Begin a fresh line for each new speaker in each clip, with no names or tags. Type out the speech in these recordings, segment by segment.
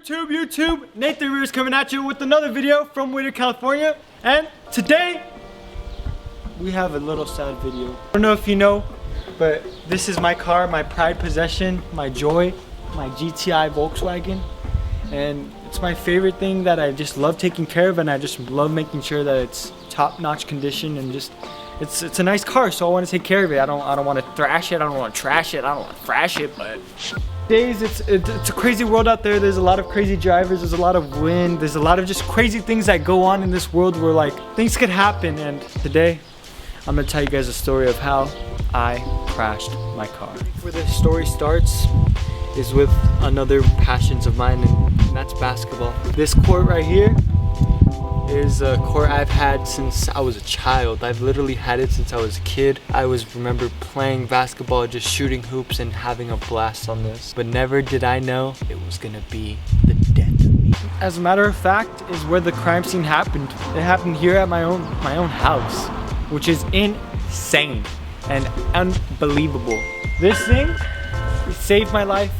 YouTube, Nathan Ramirez coming at you with another video from Whittier, California. And today, we have a little sad video. I don't know if you know, but this is my car, my pride possession, my joy, my GTI Volkswagen. And it's my favorite thing that I just love taking care of, and I just love making sure that it's top-notch condition, and just it's a nice car, so I want to take care of it. I don't want to thrash it, I don't want to trash it, I don't want to thrash it, but days it's a crazy world out there. There's a lot of crazy drivers, there's a lot of wind, there's a lot of just crazy things that go on in this world where like things could happen. And today I'm gonna tell you guys a story of how I crashed my car. Where the story starts is with another passions of mine, and that's basketball. This court right here is a court I've had since I was a child. I've literally had it since I was a kid. I remember playing basketball, just shooting hoops and having a blast on this. But never did I know it was gonna be the death of me. As a matter of fact, is where the crime scene happened. It happened here at my own house, which is insane and unbelievable. This thing, it saved my life.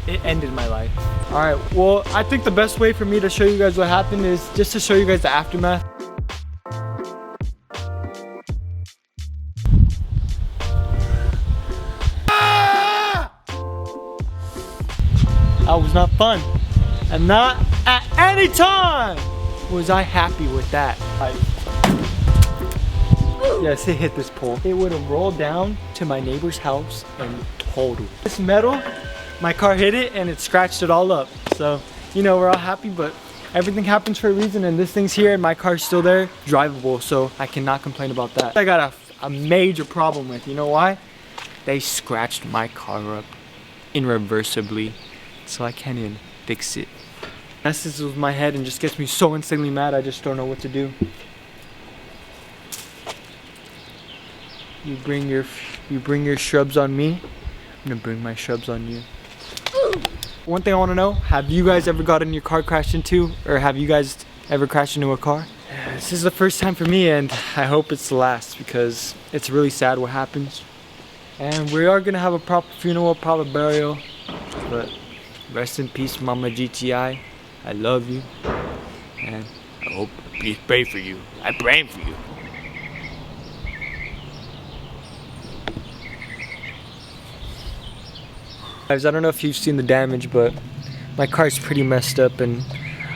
It ended my life. All right, well, I think the best way for me to show you guys what happened is just to show you guys the aftermath. That was not fun. And not at any time was I happy with that. Yes, it hit this pole. It would have rolled down to my neighbor's house and totaled. This metal, my car hit it and it scratched it all up. So, you know, we're all happy, but everything happens for a reason, and this thing's here and my car's still there, drivable, so I cannot complain about that. I got a major problem with, you know why? They scratched my car up irreversibly, so I can't even fix it. Messes with my head and just gets me so insanely mad, I just don't know what to do. You bring your shrubs on me, I'm gonna bring my shrubs on you. One thing I want to know, have you guys ever gotten your car crashed into, or have you guys ever crashed into a car? This is the first time for me, and I hope it's the last, because it's really sad what happens. And we are gonna have a proper funeral, proper burial, but rest in peace, Mama GTI. I love you, and I hope I pray for you. I pray for you. Guys, I don't know if you've seen the damage, but my car's pretty messed up and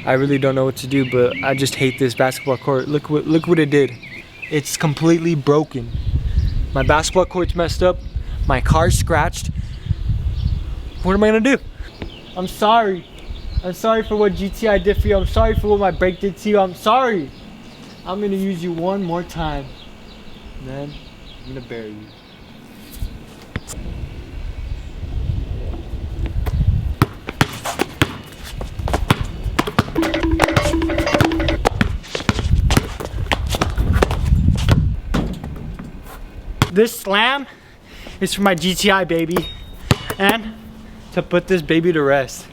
I really don't know what to do, but I just hate this basketball court. Look what it did. It's completely broken. My basketball court's messed up. My car's scratched. What am I gonna do? I'm sorry. I'm sorry for what GTI did for you. I'm sorry for what my brake did to you. I'm sorry. I'm gonna use you one more time. Then I'm gonna bury you. This slam is for my GTI baby, and to put this baby to rest.